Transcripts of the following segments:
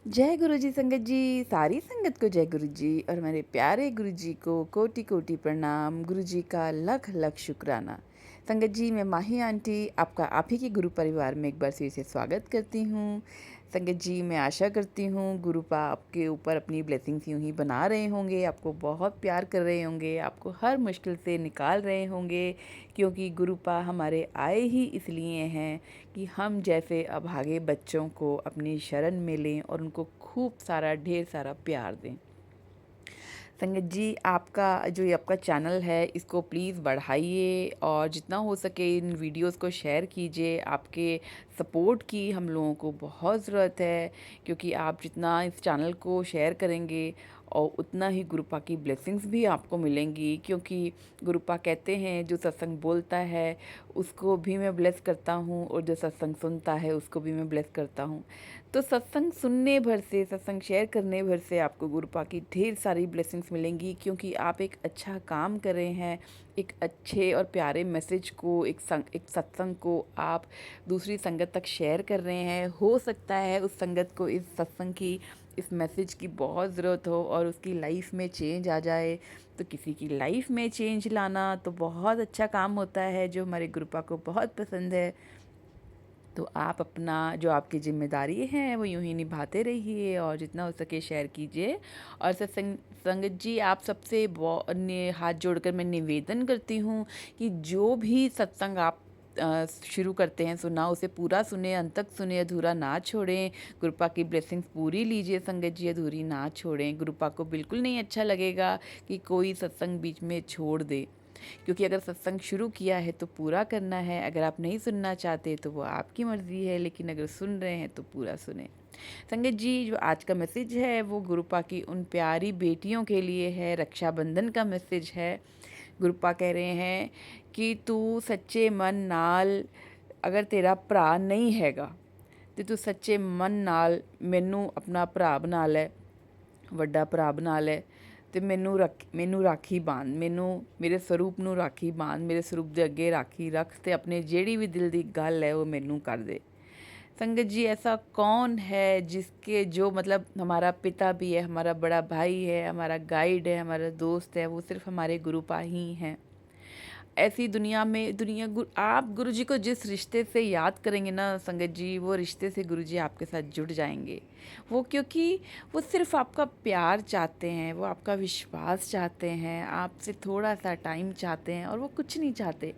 जय गुरु जी संगत जी। सारी संगत को जय गुरु जी और हमारे प्यारे गुरु जी को कोटि कोटि प्रणाम। गुरु जी का लख लख शुक्राना। संगत जी, मैं माही आंटी आपका आप ही के गुरु परिवार में एक बार फिर से स्वागत करती हूँ। संगत जी, मैं आशा करती हूँ गुरुपा आपके ऊपर अपनी ब्लेसिंग्स यूं ही बना रहे होंगे, आपको बहुत प्यार कर रहे होंगे, आपको हर मुश्किल से निकाल रहे होंगे, क्योंकि गुरुपा हमारे आए ही इसलिए हैं कि हम जैसे अभागे बच्चों को अपनी शरण में लें और उनको खूब सारा ढेर सारा प्यार दें। संगत जी, आपका जो ये आपका चैनल है इसको प्लीज़ बढ़ाइए और जितना हो सके इन वीडियोस को शेयर कीजिए। आपके सपोर्ट की हम लोगों को बहुत ज़रूरत है, क्योंकि आप जितना इस चैनल को शेयर करेंगे और उतना ही गुरुपा की ब्लेसिंग्स भी आपको मिलेंगी, क्योंकि गुरुपा कहते हैं जो सत्संग बोलता है उसको भी मैं ब्लेस करता हूँ और जो सत्संग सुनता है उसको भी मैं ब्लेस करता हूँ। तो सत्संग सुनने भर से, सत्संग शेयर करने भर से आपको गुरुपा की ढेर सारी ब्लेसिंग्स मिलेंगी, क्योंकि आप एक अच्छा काम कर रहे हैं। एक अच्छे और प्यारे मैसेज को, एक सत्संग को आप दूसरी संगत तक शेयर कर रहे हैं। हो सकता है उस संगत को इस सत्संग की, इस मैसेज की बहुत ज़रूरत हो और उसकी लाइफ में चेंज आ जाए। तो किसी की लाइफ में चेंज लाना तो बहुत अच्छा काम होता है, जो हमारे गुरुपा को बहुत पसंद है। तो आप अपना जो आपकी ज़िम्मेदारी है वो यूँ ही निभाते रहिए और जितना हो सके शेयर कीजिए। और संगत जी, आप सबसे हाथ जोड़कर मैं निवेदन करती हूँ कि जो भी सत्संग आप शुरू करते हैं सुनना, उसे पूरा सुने, अंत तक सुने, अधूरा ना छोड़ें। गुरुपा की ब्लेसिंग्स पूरी लीजिए संगत जी, अधूरी ना छोड़ें। गुरुपा को बिल्कुल नहीं अच्छा लगेगा कि कोई सत्संग बीच में छोड़ दे, क्योंकि अगर सत्संग शुरू किया है तो पूरा करना है। अगर आप नहीं सुनना चाहते तो वो आपकी मर्ज़ी है, लेकिन अगर सुन रहे हैं तो पूरा सुने। संगत जी, जो आज का मैसेज है वो गुरुपा की उन प्यारी बेटियों के लिए है, रक्षाबंधन का मैसेज है। गुरुपा कह रहे हैं कि तू सच्चे मन नाल, अगर तेरा भरा नहीं हैगा तो तू सच्चे मन नाल मैनू अपना भरा बना लै, ਵੱਡਾ ਭਰਾ ਬਣਾ ਲੈ ਤੇ ਮੈਨੂੰ ਰਾਖੀ ਬਾਂਧ, ਮੈਨੂੰ ਮੇਰੇ ਸਰੂਪ ਨੂੰ ਰਾਖੀ ਬਾਂਧ, ਮੇਰੇ ਸਰੂਪ ਦੇ ਅੱਗੇ ਰਾਖੀ ਰੱਖ ਤੇ अपने ਜਿਹੜੀ भी दिल ਦੀ ਗੱਲ है वो मैनू कर दे। संगत जी, ऐसा कौन है जिसके जो मतलब हमारा पिता भी है, हमारा बड़ा भाई है, हमारा गाइड है, हमारा दोस्त है, वो सिर्फ हमारे गुरुपा ही हैं। ऐसी दुनिया में आप गुरुजी को जिस रिश्ते से याद करेंगे ना संगत जी, वो रिश्ते से गुरुजी आपके साथ जुड़ जाएंगे। वो क्योंकि वो सिर्फ आपका प्यार चाहते हैं, वो आपका विश्वास चाहते हैं, आपसे थोड़ा सा टाइम चाहते हैं और वो कुछ नहीं चाहते।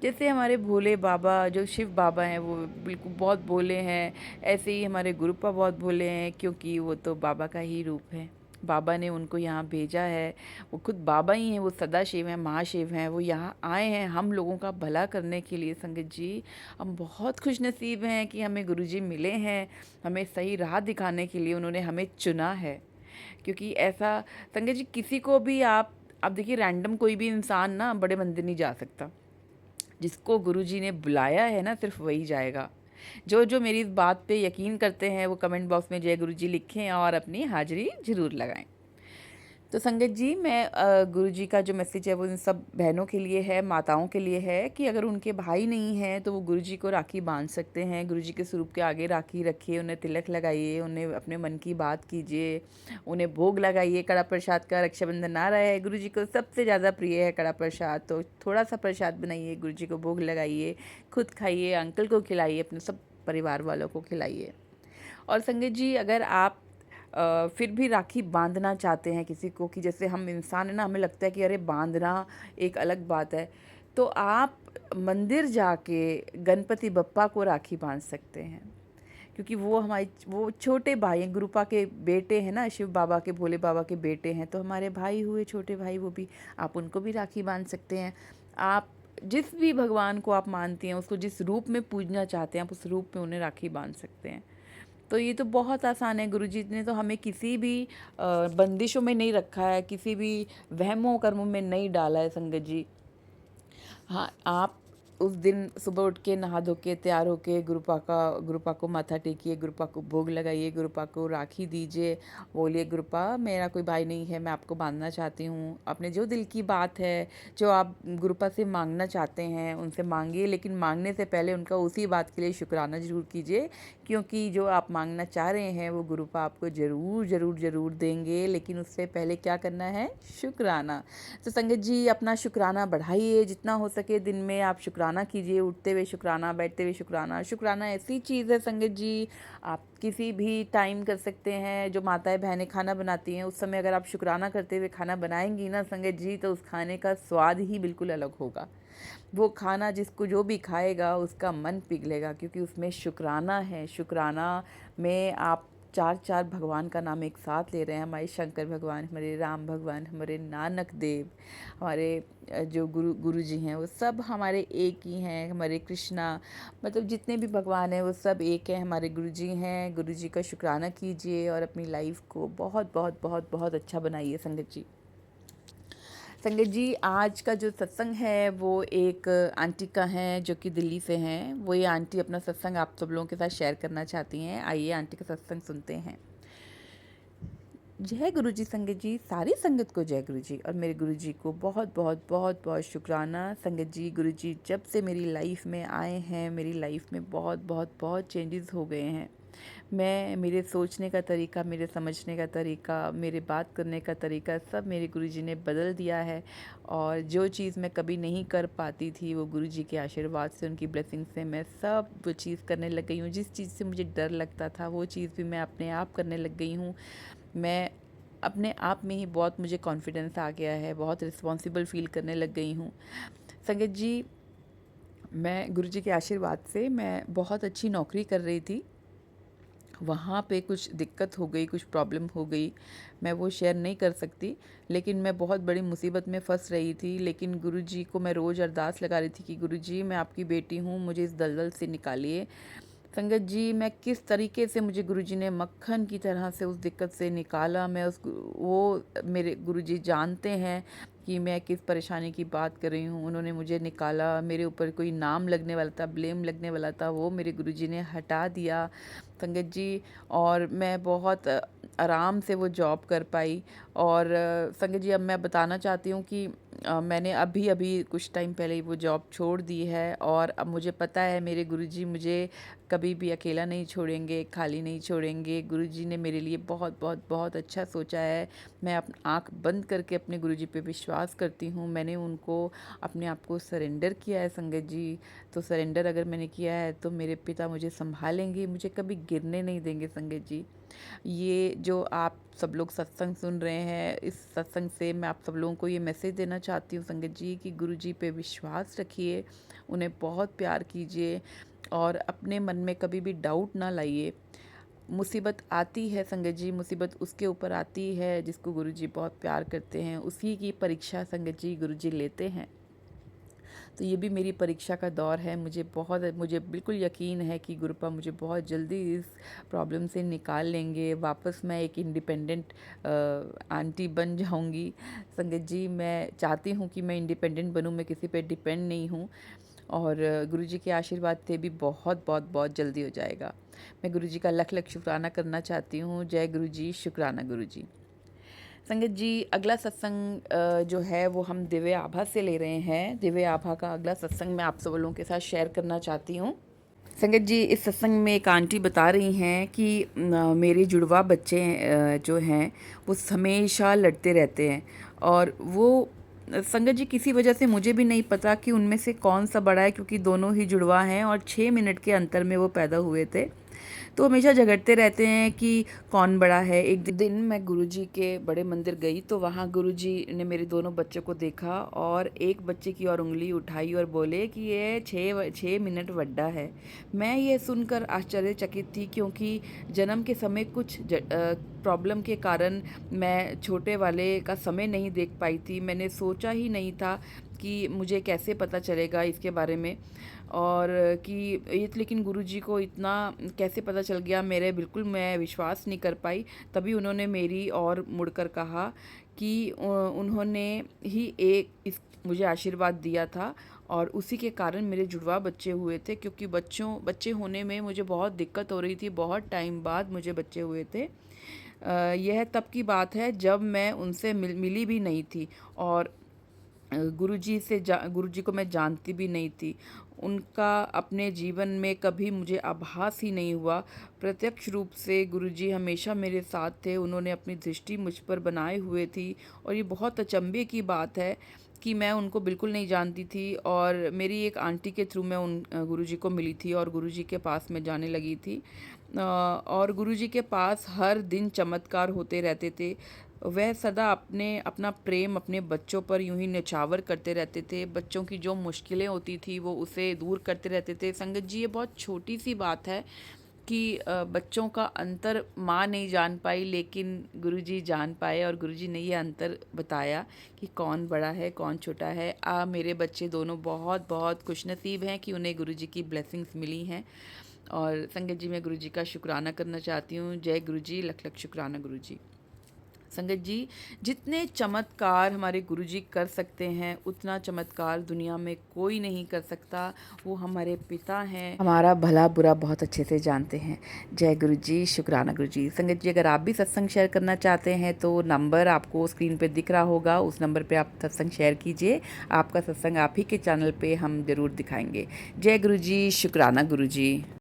जैसे हमारे भोले बाबा जो शिव बाबा हैं वो बिल्कुल बहुत भोले हैं, ऐसे ही हमारे गुरुपा बहुत भोले हैं, क्योंकि वो तो बाबा का ही रूप है। बाबा ने उनको यहाँ भेजा है, वो खुद बाबा ही हैं, वो सदाशिव हैं, महाशिव हैं। वो यहाँ आए हैं हम लोगों का भला करने के लिए। संगत जी, हम बहुत खुशनसीब हैं कि हमें गुरुजी मिले हैं, हमें सही राह दिखाने के लिए उन्होंने हमें चुना है। क्योंकि ऐसा संगत जी, किसी को भी आप देखिए, रैंडम कोई भी इंसान ना बड़े मंदिर नहीं जा सकता। जिसको गुरुजी ने बुलाया है ना, सिर्फ वही जाएगा। जो जो मेरी इस बात पे यकीन करते हैं वो कमेंट बॉक्स में जय गुरुजी लिखें और अपनी हाजिरी ज़रूर लगाएं। तो संगत जी, मैं गुरुजी का जो मैसेज है वो इन सब बहनों के लिए है, माताओं के लिए है, कि अगर उनके भाई नहीं हैं तो वो गुरुजी को राखी बांध सकते हैं। गुरुजी के स्वरूप के आगे राखी रखिए, उन्हें तिलक लगाइए, उन्हें अपने मन की बात कीजिए, उन्हें भोग लगाइए कड़ा प्रसाद का। रक्षाबंधन आ रहा है, गुरुजी को सबसे ज़्यादा प्रिय है कड़ा प्रसाद, तो थोड़ा सा प्रसाद बनाइए, गुरुजी को भोग लगाइए, खुद खाइए, अंकल को खिलाइए, अपने सब परिवार वालों को खिलाइए। और संगत जी, अगर आप फिर भी राखी बांधना चाहते हैं किसी को, कि जैसे हम इंसान है ना, हमें लगता है कि अरे बांधना एक अलग बात है, तो आप मंदिर जाके गणपति बप्पा को राखी बांध सकते हैं, क्योंकि वो छोटे भाई हैं, गुरुपा के बेटे हैं ना, शिव बाबा के, भोले बाबा के बेटे हैं, तो हमारे भाई हुए छोटे भाई, वो भी आप उनको भी राखी बांध सकते हैं। आप जिस भी भगवान को आप मानती हैं, उसको जिस रूप में पूजना चाहते हैं, आप उस रूप में उन्हें राखी बांध सकते हैं। तो ये तो बहुत आसान है। गुरुजी ने तो हमें किसी भी बंदिशों में नहीं रखा है, किसी भी वहमों कर्मों में नहीं डाला है संगत जी। हाँ, आप उस दिन सुबह उठ के नहा धो के तैयार होके गुरुपा को माथा टेकिए, गुरुपा को भोग लगाइए, गुरुपा को राखी दीजिए, बोलिए गुरुपा मेरा कोई भाई नहीं है, मैं आपको बांधना चाहती हूँ। अपने जो दिल की बात है, जो आप गुरुपा से मांगना चाहते हैं, उनसे मांगिए, लेकिन मांगने से पहले उनका उसी बात के लिए शुक्राना ज़रूर कीजिए क्योंकि जो आप मांगना चाह रहे हैं वो गुरुपा आपको ज़रूर ज़रूर ज़रूर देंगे, लेकिन उससे पहले क्या करना है? शुक्राना। तो संगत जी अपना शुक्राना बढ़ाइए, जितना हो सके दिन में आप शुक्राना कीजिए, उठते हुए शुक्राना, बैठते हुए शुक्राना। शुक्राना ऐसी चीज़ है संगत जी, आप किसी भी टाइम कर सकते हैं। जो माताएं बहनें खाना बनाती हैं उस समय अगर आप शुक्राना करते हुए खाना बनाएंगी ना संगत जी, तो उस खाने का स्वाद ही बिल्कुल अलग होगा। वो खाना जिसको जो भी खाएगा उसका मन पिघलेगा, क्योंकि उसमें शुक्राना है। शुक्राना में आप चार चार भगवान का नाम एक साथ ले रहे हैं। हमारे शंकर भगवान, हमारे राम भगवान, हमारे नानक देव, हमारे जो गुरु जी हैं वो सब हमारे एक ही हैं। हमारे कृष्णा, मतलब जितने भी भगवान हैं वो सब एक हैं, हमारे गुरु जी हैं। गुरु जी का शुक्राना कीजिए और अपनी लाइफ को बहुत बहुत बहुत बहुत अच्छा बनाइए संगत जी। संगत जी आज का जो सत्संग है वो एक आंटी का है जो कि दिल्ली से हैं। वो ये आंटी अपना सत्संग आप सब लोगों के साथ शेयर करना चाहती हैं। आइए आंटी का सत्संग सुनते हैं। जय गुरु जी संगत जी, सारी संगत को जय गुरु जी, और मेरे गुरु जी को बहुत बहुत बहुत बहुत शुक्राना। संगत जी गुरु जी जब से मेरी लाइफ में आए हैं, मेरी लाइफ में बहुत बहुत बहुत चेंजेस हो गए हैं। मेरे सोचने का तरीका, मेरे समझने का तरीका, मेरे बात करने का तरीका सब मेरे गुरुजी ने बदल दिया है। और जो चीज़ मैं कभी नहीं कर पाती थी वो गुरुजी के आशीर्वाद से, उनकी ब्लेसिंग से मैं सब वो चीज़ करने लग गई हूँ। जिस चीज़ से मुझे डर लगता था वो चीज़ भी मैं अपने आप करने लग गई हूँ। मैं अपने आप में ही बहुत, मुझे कॉन्फिडेंस आ गया है, बहुत रिस्पॉन्सिबल फील करने लग गई हूँ। संगत जी मैं गुरुजी के आशीर्वाद से मैं बहुत अच्छी नौकरी कर रही थी। वहाँ पे कुछ दिक्कत हो गई, कुछ प्रॉब्लम हो गई, मैं वो शेयर नहीं कर सकती। लेकिन मैं बहुत बड़ी मुसीबत में फंस रही थी। लेकिन गुरुजी को मैं रोज़ अरदास लगा रही थी कि गुरुजी मैं आपकी बेटी हूँ, मुझे इस दलदल से निकालिए। संगत जी मैं किस तरीके से, मुझे गुरुजी ने मक्खन की तरह से उस दिक्कत से निकाला। मैं उस वो मेरे गुरुजी जानते हैं कि मैं किस परेशानी की बात कर रही हूँ। उन्होंने मुझे निकाला, मेरे ऊपर कोई नाम लगने वाला था, ब्लेम लगने वाला था, वो मेरे गुरुजी ने हटा दिया संगत जी। और मैं बहुत आराम से वो जॉब कर पाई। और संगत जी अब मैं बताना चाहती हूँ कि मैंने अभी अभी कुछ टाइम पहले ही वो जॉब छोड़ दी है। और अब मुझे पता है मेरे गुरुजी मुझे कभी भी अकेला नहीं छोड़ेंगे, खाली नहीं छोड़ेंगे। गुरुजी ने मेरे लिए बहुत बहुत बहुत अच्छा सोचा है। मैं आँख बंद करके अपने गुरुजी पे विश्वास करती हूँ। मैंने उनको अपने आप को सरेंडर किया है संगत जी। तो सरेंडर अगर मैंने किया है तो मेरे पिता मुझे संभालेंगे, मुझे कभी गिरने नहीं देंगे संगत जी। ये जो आप सब लोग सत्संग सुन रहे हैं, इस सत्संग से मैं आप सब लोगों को ये मैसेज देना चाहती हूँ संगत जी कि गुरु जी पे विश्वास रखिए, उन्हें बहुत प्यार कीजिए और अपने मन में कभी भी डाउट ना लाइए। मुसीबत आती है संगत जी, मुसीबत उसके ऊपर आती है जिसको गुरु जी बहुत प्यार करते हैं, उसी की परीक्षा संगत जी गुरु जी लेते हैं। तो ये भी मेरी परीक्षा का दौर है। मुझे बिल्कुल यकीन है कि गुरुपा मुझे बहुत जल्दी इस प्रॉब्लम से निकाल लेंगे। वापस मैं एक इंडिपेंडेंट आंटी बन जाऊंगी संगत जी। मैं चाहती हूँ कि मैं इंडिपेंडेंट बनूँ, मैं किसी पे डिपेंड नहीं हूँ। और गुरुजी के आशीर्वाद से भी बहुत बहुत बहुत जल्दी हो जाएगा। मैं गुरुजी का लख लख शुक्राना करना चाहती हूँ। जय गुरुजी, शुक्राना गुरुजी। संगत जी अगला सत्संग जो है वो हम दिव्य आभा से ले रहे हैं। दिव्य आभा का अगला सत्संग मैं आप सब लोगों के साथ शेयर करना चाहती हूँ। संगत जी इस सत्संग में एक आंटी बता रही हैं कि मेरे जुड़वा बच्चे जो हैं वो हमेशा लड़ते रहते हैं। और वो संगत जी किसी वजह से मुझे भी नहीं पता कि उनमें से कौन सा बड़ा है, क्योंकि दोनों ही जुड़वा हैं और 6 मिनट के अंतर में वो पैदा हुए थे। तो हमेशा झगड़ते रहते हैं कि कौन बड़ा है। एक दिन मैं गुरुजी के बड़े मंदिर गई तो वहाँ गुरुजी ने मेरे दोनों बच्चों को देखा और एक बच्चे की और उंगली उठाई और बोले कि ये 6 मिनट बड़ा है। मैं ये सुनकर आश्चर्यचकित थी, क्योंकि जन्म के समय कुछ प्रॉब्लम के कारण मैं छोटे वाले का समय नहीं देख पाई थी। मैंने सोचा ही नहीं था कि मुझे कैसे पता चलेगा इसके बारे में, और कि ये लेकिन गुरुजी को इतना कैसे पता चल गया, मेरे बिल्कुल मैं विश्वास नहीं कर पाई। तभी उन्होंने मेरी और मुड़कर कहा कि उन्होंने ही मुझे आशीर्वाद दिया था और उसी के कारण मेरे जुड़वा बच्चे हुए थे। क्योंकि बच्चे होने में मुझे बहुत दिक्कत हो रही थी, बहुत टाइम बाद मुझे बच्चे हुए थे। यह तब की बात है जब मैं उनसे मिली भी नहीं थी और गुरुजी को मैं जानती भी नहीं थी। उनका अपने जीवन में कभी मुझे आभास ही नहीं हुआ। प्रत्यक्ष रूप से गुरुजी हमेशा मेरे साथ थे, उन्होंने अपनी दृष्टि मुझ पर बनाए हुए थी और ये बहुत अचंभे की बात है कि मैं उनको बिल्कुल नहीं जानती थी और मेरी एक आंटी के थ्रू मैं उन गुरुजी को मिली थी और गुरुजी के पास मैं जाने लगी थी। और गुरुजी के पास हर दिन चमत्कार होते रहते थे। वह सदा अपना प्रेम अपने बच्चों पर यूं ही न्यौछावर करते रहते थे। बच्चों की जो मुश्किलें होती थी वो उसे दूर करते रहते थे। संगत जी, ये बहुत छोटी सी बात है कि बच्चों का अंतर माँ नहीं जान पाई, लेकिन गुरुजी जान पाए और गुरुजी ने ये अंतर बताया कि कौन बड़ा है कौन छोटा है। मेरे बच्चे दोनों बहुत बहुत खुशनसीब हैं कि उन्हें गुरुजी की ब्लेसिंग्स मिली हैं। और संगत जी, मैं गुरुजी का शुक्राना करना चाहती हूँ। जय गुरुजी, लख लख शुक्राना गुरुजी। संगत जी, जितने चमत्कार हमारे गुरुजी कर सकते हैं उतना चमत्कार दुनिया में कोई नहीं कर सकता। वो हमारे पिता हैं, हमारा भला बुरा बहुत अच्छे से जानते हैं। जय गुरुजी, शुक्राना गुरुजी। संगत जी, अगर आप भी सत्संग शेयर करना चाहते हैं तो नंबर आपको स्क्रीन पे दिख रहा होगा, उस नंबर पे आप सत्संग शेयर कीजिए। आपका सत्संग आप ही के चैनल पे हम ज़रूर दिखाएंगे। जय गुरुजी, शुक्राना गुरुजी।